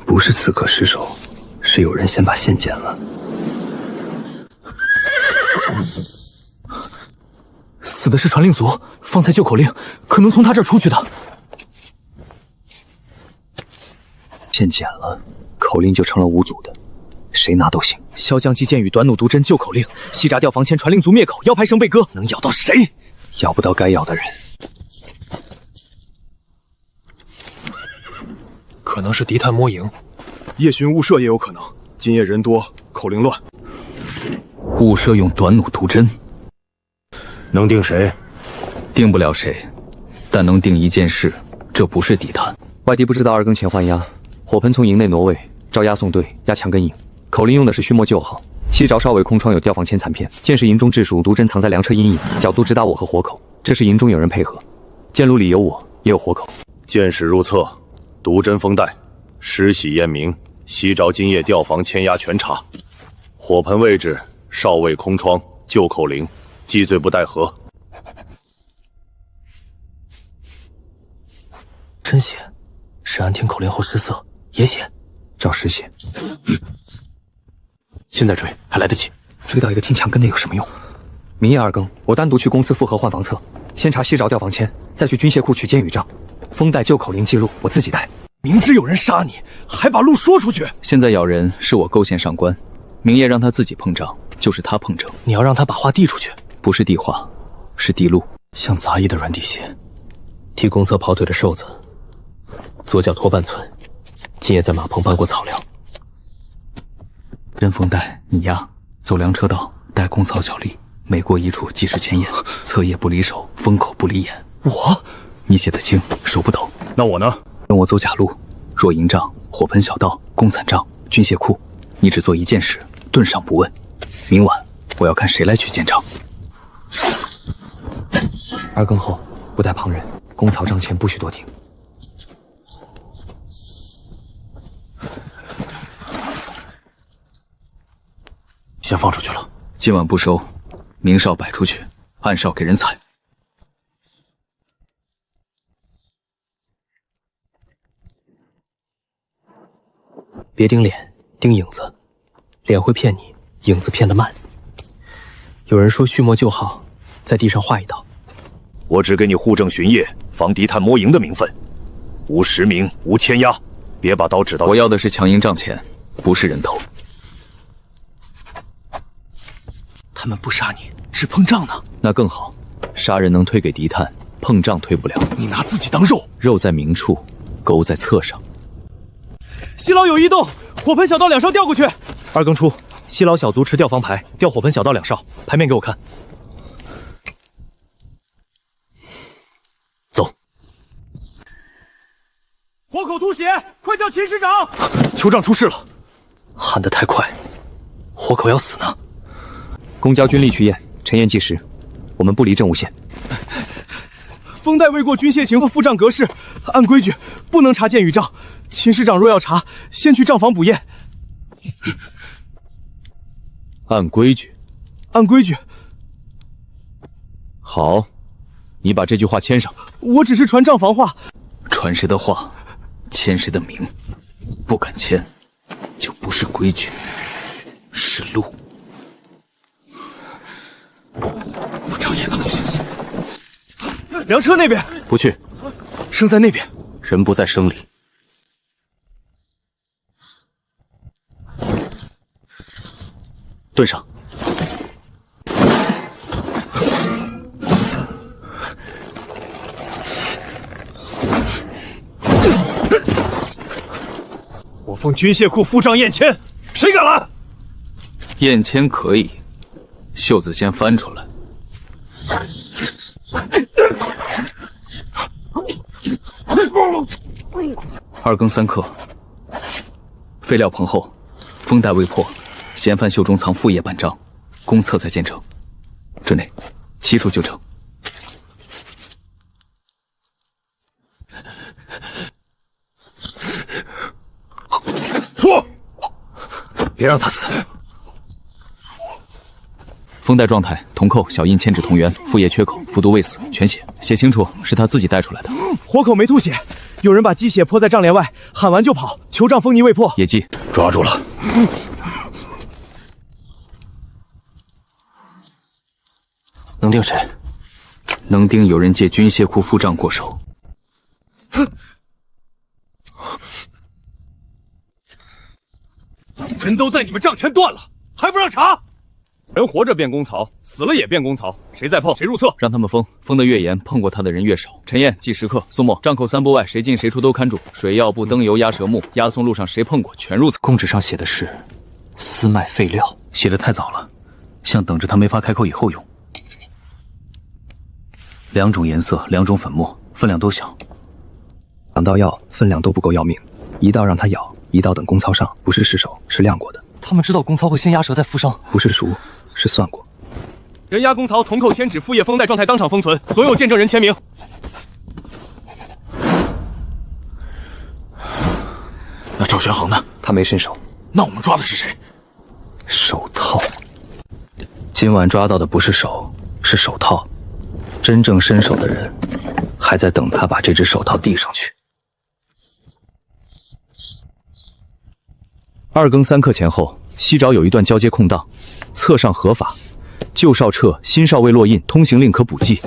不是刺客失手，是有人先把线剪了。死的是传令族，方才救口令可能从他这儿出去的。线剪了，口令就成了无主的，谁拿都行。骁将击剑与短弩毒针救口令，西闸吊房前传令族灭口，腰牌绳被割，能咬到谁？咬不到该咬的人。可能是敌探摸营，夜巡雾社也有可能。今夜人多，口令乱。雾社用短弩毒针，能定谁？定不了谁，但能定一件事，这不是敌探。外敌不知道2更前换压，火盆从营内挪位，招押送队，压墙根营。口令用的是须墨旧号。西沼哨尾空窗有吊房前残片，箭是营中治属，毒针藏在梁车阴影，角度直达我和火口。这是营中有人配合，箭炉里有我，也有火口。箭矢入册，毒针封袋，尸洗验明，西沼今夜吊房牵押全查。火盆位置，哨位空窗，旧口令，记罪不待何。真写，是安听口令后失色，也写，照实写。现在追还来得及，追到一个听墙根的有什么用？明夜2更，我单独去公司复核换房册，先查西沼吊房签，再去军械库取箭与杖，封带旧口令记录我自己带。明知有人杀你，还把路说出去。现在咬人是我勾线上官，明夜让他自己碰账，就是他碰正。你要让他把话递出去，不是递话，是递路，像杂役的软底鞋。替公厕跑腿的瘦子，左脚拖半寸，今夜在马棚搬过草料。针锋带你压，走粮车道，带公曹小吏，每过一处即是前言，侧叶不离手，封口不离眼。我，你写得清，手不抖。那我呢？跟我走假路，若营帐、火盆小道、公伞帐、军械库，你只做一件事，盾上不问。明晚我要看谁来取剑杖。2更后不带旁人，公曹帐前不许多停。先放出去了，今晚不收，明哨摆出去，暗哨给人踩。别盯脸，盯影子，脸会骗你，影子骗得慢。有人说蓄墨旧号，在地上画一道。我只给你护正巡夜，防敌探摸营的名分，无实名，无牵押，别把刀指到。我要的是强营帐前，不是人头。他们不杀你，只碰账呢。那更好，杀人能推给敌探，碰账推不了。你拿自己当肉，肉在明处，钩在侧上。西牢有异动，火盆小道2哨调过去。 2更初，西牢小卒持吊房牌，调火盆小道2哨，牌面给我看。走。火口吐血，快叫秦师长！酋长出事了，喊得太快，火口要死呢。公交军力去验，陈彦计时，我们不离阵无线。封带未过军械情和副帐格式，按规矩不能查剑与杖。秦师长若要查，先去帐房补验。按规矩，按规矩。好，你把这句话签上。我只是传帐房话。传谁的话，签谁的名。不敢签，就不是规矩，是路。不长眼了。粮车那边不去，生在那边。人不在生里。盾上。我奉军械库副帐燕谦，谁敢拦？燕谦可以，袖子先翻出来。2更3刻，废料棚后，封袋未破，嫌犯袖中藏副业板章，公测在建成，准内7处就成。说，别让他死。封袋状态，铜扣、小印、签纸同源，副业缺口，服毒未死，全写，写清楚是他自己带出来的。活口没吐血，有人把鸡血泼在帐帘外，喊完就跑，酋帐封泥未破。野鸡抓住了。能定谁？能定有人借军械库副帐过手。人都在你们帐前断了，还不让查？人活着变公曹，死了也变公曹，谁再碰谁入册。让他们封，封得越严，碰過他的人越少。陈燕记时刻，苏沫帐口3步外，誰進誰出都看住。水藥布、燈油、鴨舌木、押送路上誰碰過，全入冊。公紙上寫的是私賣廢料，寫得太早了，像等着他沒法開口以後用。2種顏色，2種粉末，分量都小。2道藥分量都不夠要命，1道讓他咬，1道等公操上，不是失手，是晾過的。他們知道公操會先押蛇再負傷，不是熟，是算過。人押公曹，銅扣、簽紙、副業封袋狀態當場封存，所有見證人簽名。那趙玄衡呢？他沒伸手。那我們抓的是誰？手套。今晚抓到的不是手，是手套。真正伸手的人，還在等他把這隻手套遞上去。2更3刻前後，西沼有一段交接空檔，冊上合法，舊哨撤，新哨未落印，通行令可補記。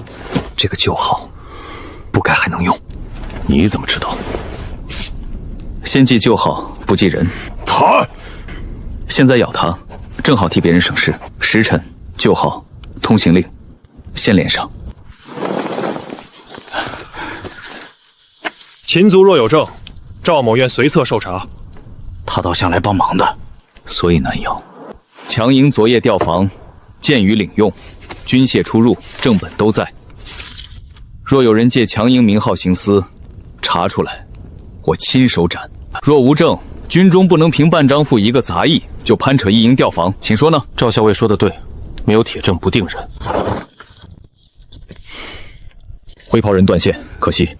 這個舊號，不該還能用。你怎麼知道？先記舊號，不記人。他現在咬他，正好替別人省事。時辰、舊號、通行令，先連上。秦族若有證，趙某願隨冊受查。他倒像來幫忙的，所以難咬。強營昨夜調防，鑑於領用，軍械出入，正本都在。若有人借強營名號行私，查出來，我親手斬。若無證，軍中不能憑半張賦一個雜役就攀扯一營調防，請說呢？趙校尉說的對，沒有鐵證不定人。灰袍人斷線，可惜，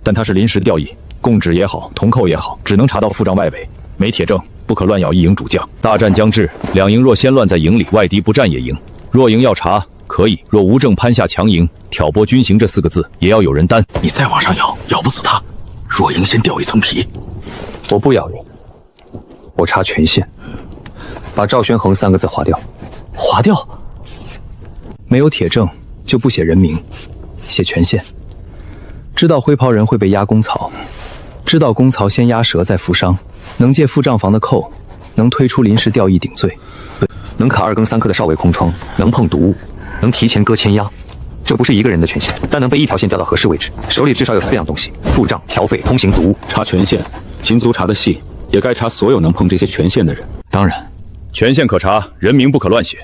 但他是臨時調役，供紙也好，銅扣也好，只能查到副帳外圍，沒鐵證，不可亂咬一營主將。大戰將至，兩營若先亂在營裡，外敵不戰也贏。若營要查，可以；若無證攀下強營，挑撥軍行這4個字，也要有人擔。你再往上咬，咬不死他。若營先掉一層皮。我不咬人，我查權限，把趙玄衡3個字劃掉。劃掉？沒有鐵證，就不寫人名，寫權限。知道灰袍人會被押公曹，知道公曹先押蛇再負傷，能借副帳房的扣，能推出臨時調役頂罪，能卡2更3刻的哨位空窗，能碰毒物，能提前割簽押。這不是一個人的權限，但能被一條線調到合適位置，手裡至少有4樣東西：副帳、調匪、通行毒物。查權限，秦族查的細，也該查所有能碰這些權限的人。當然，權限可查，人名不可亂寫。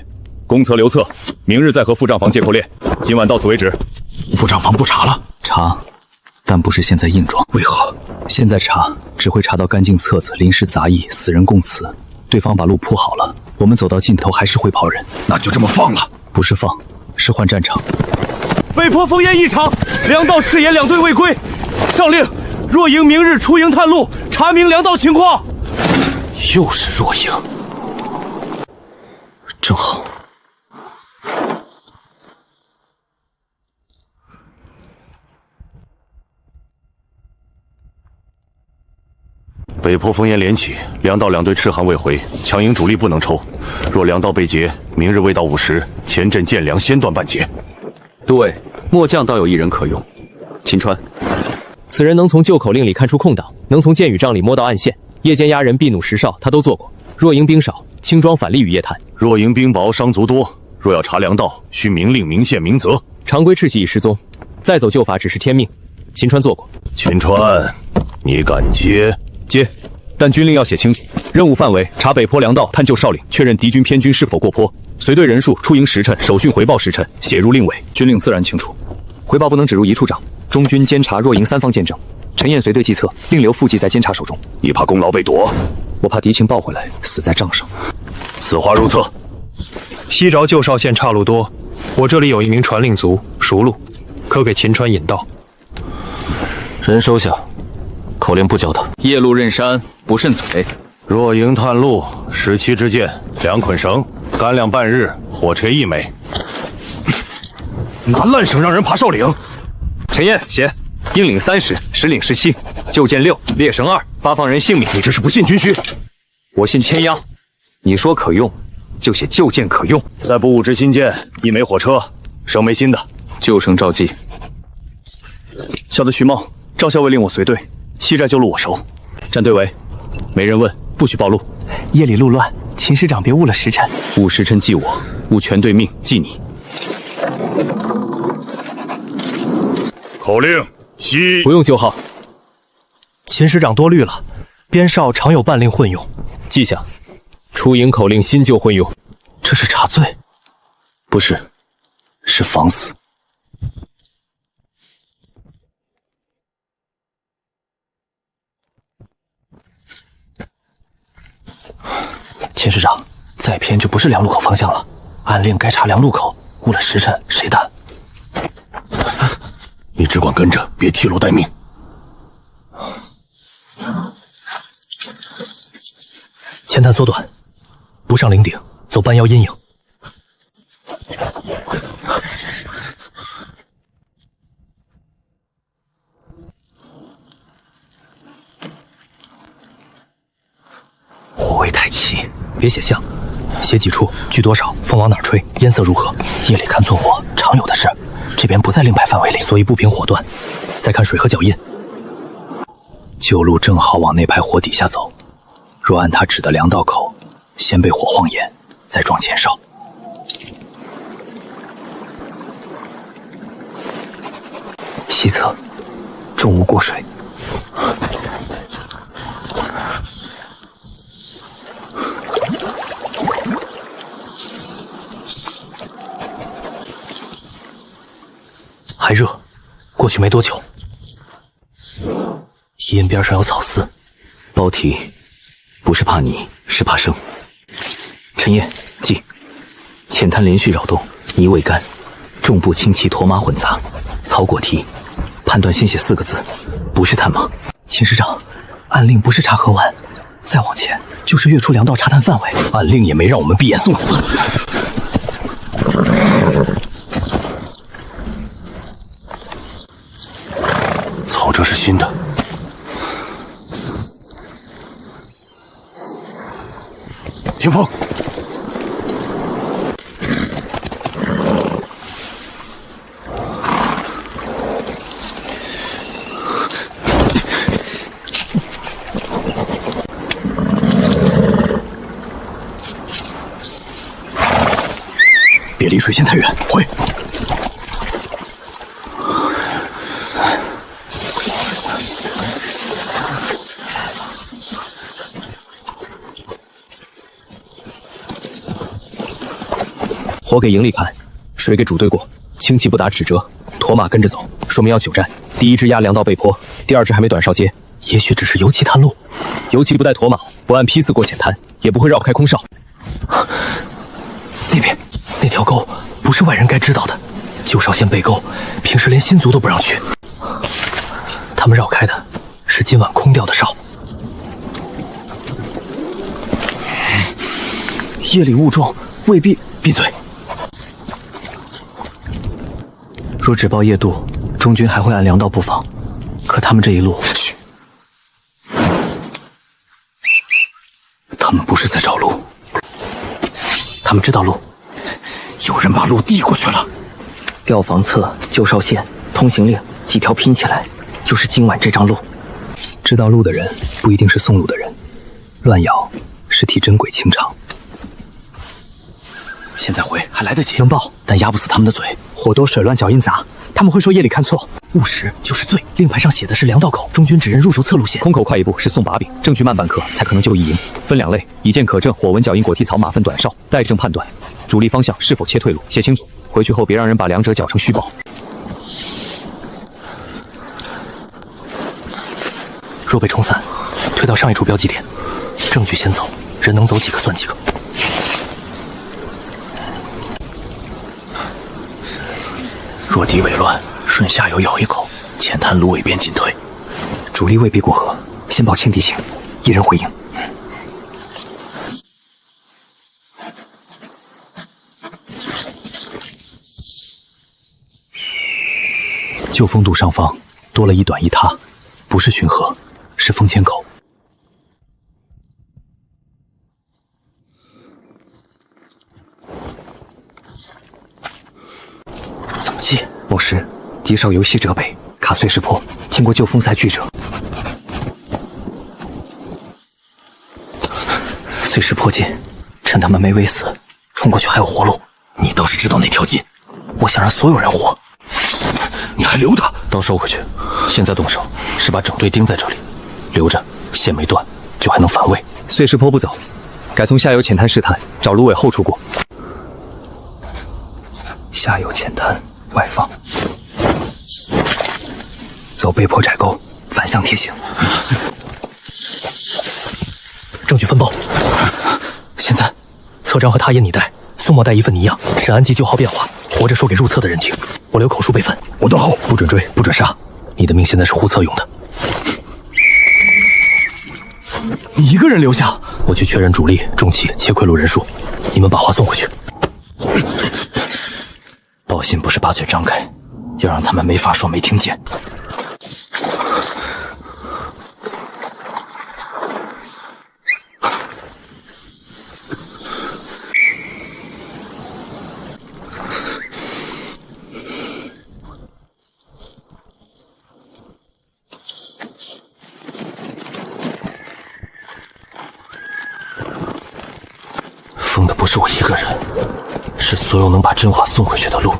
公策留冊，明日再和副帳房借扣練。今晚到此為止。副帳房不查了？查，但不是現在硬裝。為何？現在查只會查到乾淨冊子、臨時雜役、死人供詞。對方把路鋪好了，我們走到盡頭還是灰袍人。那就這麼放了？不是放，是換戰場。被迫封煙一場，2道赤焰2隊未歸。上令，若營明日出營探路，查明2道情況。又是若營，正好。北坡烽煙連起，2道2隊赤函未回，強營主力不能抽。若2道被劫，明日未到5時，前陣建糧先斷半截。對，末將倒有一人可用，秦川。此人能從舊口令裡看出空檔，能從箭雨帳裡摸到暗線。夜間押人閉弩10哨，他都做過。若營兵少，輕裝反例與夜探，若營兵薄，傷卒多。若要查粮道，需明令、明限、明責。常規赤喜已失蹤，再走救法只是天命。秦川做过。秦川，你敢接？接，但军令要写清楚。任務範圍：查北坡粮道，探救少領，確認敵軍偏軍是否過坡。隨隊人數、出營時辰、手訓回報時辰，寫入令尾。軍令自然清楚。回報不能只入一處長。中軍監察若營三方見證。陳燕隨隊計策，另留副骑在監察手中。你怕功勞被夺？我怕敌情報回來，死在帐上。此话如厕。西饶旧少县岔路多，我這裡有一名傳令卒，熟路，可給秦川引道。人收下，口令不教他。夜路任山，不慎嘴。若营探路，17支箭，2捆繩，干粮半日，火柴1枚。拿烂繩讓人爬少領。陳燕寫：應領30，實領17，舊箭6，列繩2，發放人姓名。你這是不信軍需？我信千押。你說可用，就寫舊箭可用。再補5支新箭，1枚火車，剩枚新的。就剩趙繼。小的徐茂，趙校尉令我隨队，西寨舊路我熟。站队尾，没人問，不許暴露。夜裡路亂，秦師長別誤了時辰。誤時辰記我，誤全隊命記你。口令西，不用舊號。秦師長多慮了，邊哨常有半令混用。記下，出營口令新舊混用。這是查罪？不是，是防死。秦师長，再偏就不是糧路口方向了。按令該查糧路口，誤了時辰，誰擔？你只管跟着，別替羅待命。前探縮短，不上嶺頂，走半腰陰影。火位太齊，別寫像，寫幾處，距多少，風往哪吹，煙色如何。夜裡看縱火，常有的事。這邊不在令牌範圍裡，所以不憑火斷。再看水和腳印，舊路正好往那排火底下走。若按他指的糧道口，先被火晃眼，再撞前哨。西側，重物過水。還熱，過去沒多久。堤堰邊上有草絲，包提不是怕你，是怕生。陳燕，記，淺灘連續擾動，泥未乾，重步輕騎，駝馬混雜，草裹堤，判斷先寫4個字，不是探馬。秦師長，按令不是查河灣，再往前就是越出糧道查探範圍。按令也沒讓我們閉眼送死。草這是新的。霆鋒，別離水線太遠，回。火給營裡看，水給主隊過，輕騎不打指折，駝馬跟着走，說明要久戰。第1支壓糧道背坡，第2支還沒短哨接，也許只是游騎探路。游騎不帶駝馬，不按批次過淺灘，也不會繞開空哨。那邊那條溝不是外人該知道的，舊哨縣背溝，平時連新卒都不讓去。他們繞開的是今晚空掉的哨。夜裡霧重，未必。閉嘴！若只報夜渡，中軍還會按糧道布防。可他們這一路，噓，他們不是在找路，他們知道路。有人把路遞過去了。調防策、舊哨縣、通行令幾條拼起來，就是今晚這張路。知道路的人不一定是送路的人，亂咬是替真鬼清場。现在回还來得及，能報，但壓不死他們的嘴。火多水亂，腳印雜，他們會說夜裡看錯。誤食就是罪。令牌上寫的是糧道口，中軍指認入手側路線。空口快一步是送把柄，證據慢半刻才可能就一營。分2類，以箭可證，火紋腳印果蹄草馬糞短哨，待證判斷主力方向是否切退路，寫清楚。回去後別讓人把兩者攪成虛報。若被沖散，退到上一處標記點，證據先走，人能走幾個算幾個。若敵尾亂，順下游咬一口，淺灘蘆葦邊進退。主力未必過河，先報清敵情，一人回應。旧丰渡上方多了一短一塌，不是浔河，是封千口。怎么记？某时敌少由西折北，卡碎石坡，听過舊豐塞巨者。碎石坡近，趁他們沒圍死，衝過去還有活路。你倒是知道哪條近？我想讓所有人活。你還留他？刀收回去。現在動手是把整隊釘在這裡，留着線沒斷，就還能反圍。碎石坡不走，改從下游淺灘試探，找蘆葦後處過。下游淺灘外放，走背坡窄溝，反向貼行。證據分報。現在策章和他也你帶，宋末帶一份泥樣，沈安記舊號變化，活着說給入冊的人聽。我留口述備份。我斷後，不准追，不准殺。你的命現在是護冊用的。你一個人留下，我去確認主力、重騎、切潰路人數。你們把話送回去。報信不是把嘴張開，要讓他們沒法說沒聽見。封的不是我一個人，是所有能把真話送回去的路。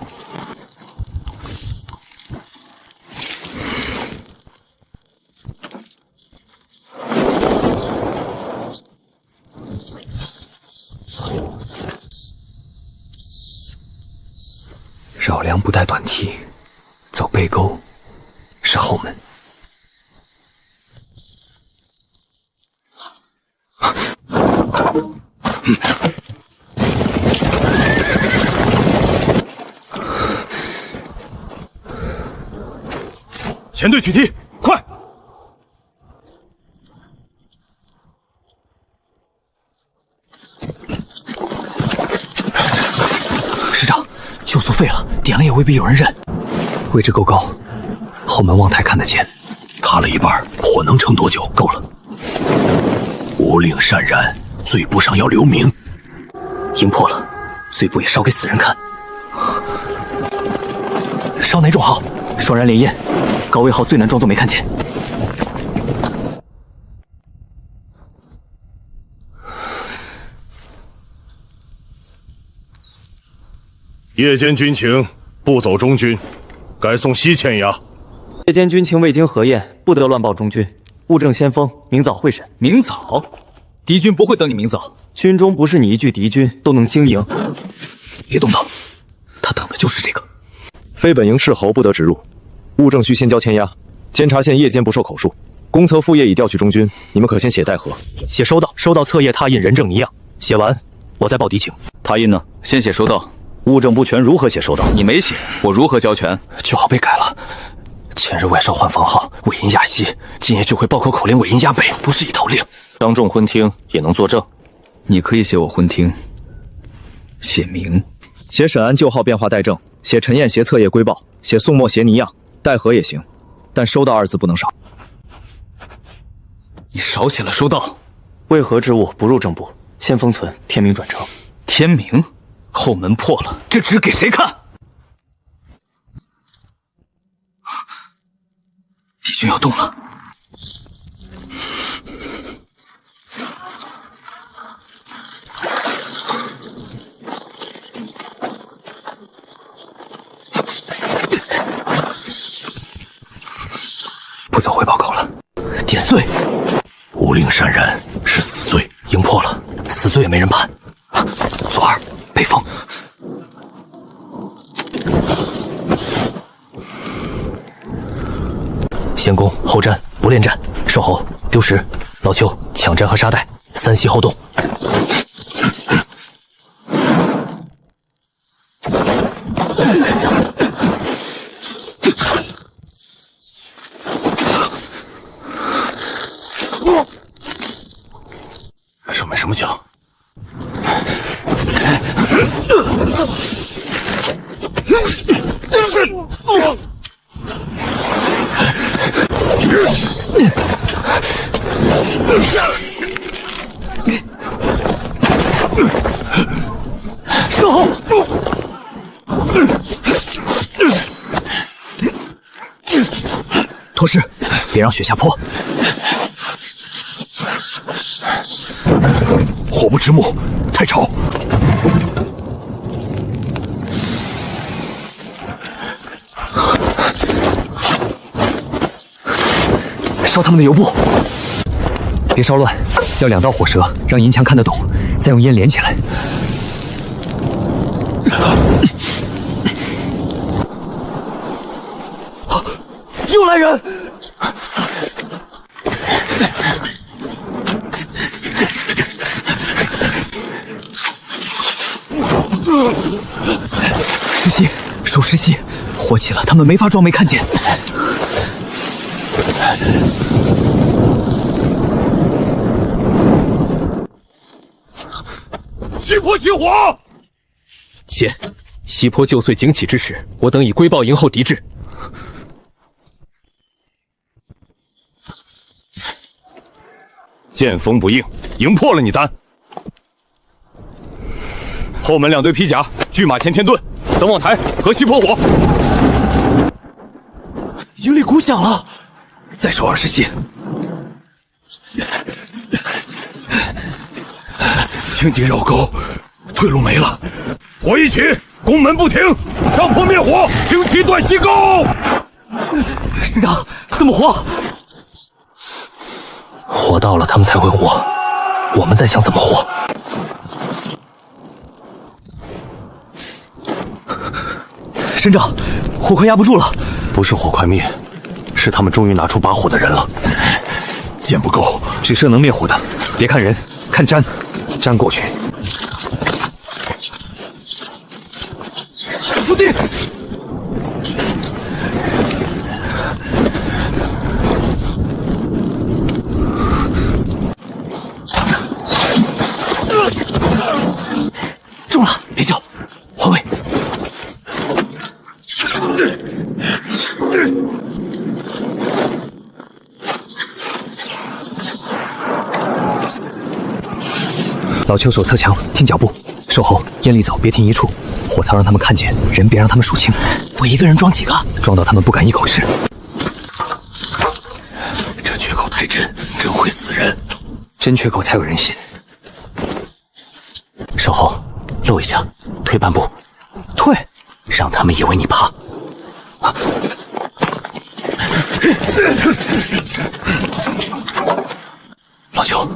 繞梁不帶短梯，走背溝是後門。前队取梯，快！师長，救速廢了，點了也未必有人認。位置夠高，後門望台看得見。卡了一半，火能撐多久？夠了。無令擅燃，罪簿上要留名。營破了，罪簿也燒給死人看。燒哪種號？雙燃連煙。高位號最難裝作沒看見。夜間軍情不走中軍，改送西千衙。夜間軍情未經核驗，不得亂報中軍。務正先鋒，明早會審。明早？敵軍不會等你明早。軍中不是你一句敵軍都能經營。別動刀，他等的就是這個。非本營斥候不得直入。務正須先交千押，監察線夜間不受口述。公策副業已調去中軍，你們可先寫代核。寫收到，收到冊頁拓印人證泥樣。寫完，我再報敵情。拓印呢？先寫收到。務正不全，如何寫收到？你沒寫，我如何交全？舊號被改了。前日外哨換封號，尾音壓西，今夜就會報口口令尾音壓北，不是一頭令。當眾昏聽也能作證。你可以寫我昏聽，寫明，寫沈安舊號變化代證，寫陳燕攜冊頁歸報，寫宋末攜泥樣。代核也行，但收到二字不能少。你少寫了收到。為何之物不入正部？先封存，天明轉呈。天明？後門破了，這紙給誰看？敵軍要動了。算回报高了。点碎，无令闪燃是死罪，赢破了，死罪也没人判。左耳北风，先攻後戰，不戀戰。守候丢石，老邱搶戰和沙袋，3息後動。什么什么枪？守候！脱尸，别让雪下坡。火不知木，太吵。烧他们的油布，别烧乱，要2道火舌，让银强看得懂，再用烟连起来。又来人！石溪，守石溪，火起了，他们没法装没看见。西坡起火！谢，西坡就岁景起之时，我等已归报营后敌至。见风不应，营破了你丹。后门2队披甲，拒马前天遁，等望台和西坡火。营里鼓响了，再守20息。青筋绕沟，退路没了。火一起，攻门不停，上坡灭火，轻骑断西沟。师长，怎么活？火到了，他们才会活。我们在想怎么活。省长，火快压不住了。不是火快灭，是他们终于拿出把火的人了。箭不夠，只射能滅火的。別看人，看粘，粘過去。伏地！中了，別叫，換位。老邱手侧墙，听脚步，守候，烟里走，別停一處。火槽讓他們看見，人別讓他們數清。我一個人裝幾個？裝到他們不敢一口吃。這缺口太真，真會死人。真缺口才有人信。守候，露一下，退半步。退，讓他們以為你怕。老邱。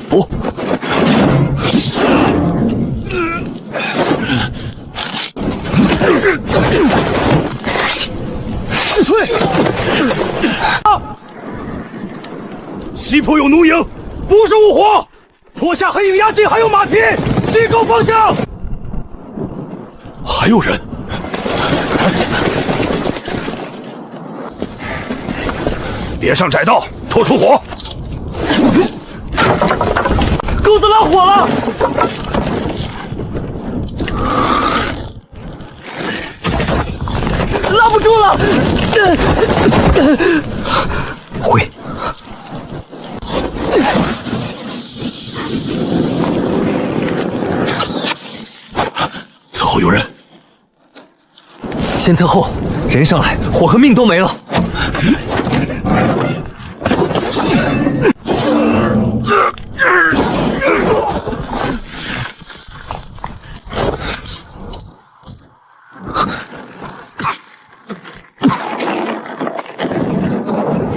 不，退！西坡有弩营，不是误火。坡下黑影压境，還有馬蹄，西溝方向。還有人。別上窄道，拖出火。鈎子拉火了，拉不住了，回。侧後有人，先側後，人上來，火和命都沒了。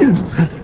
了。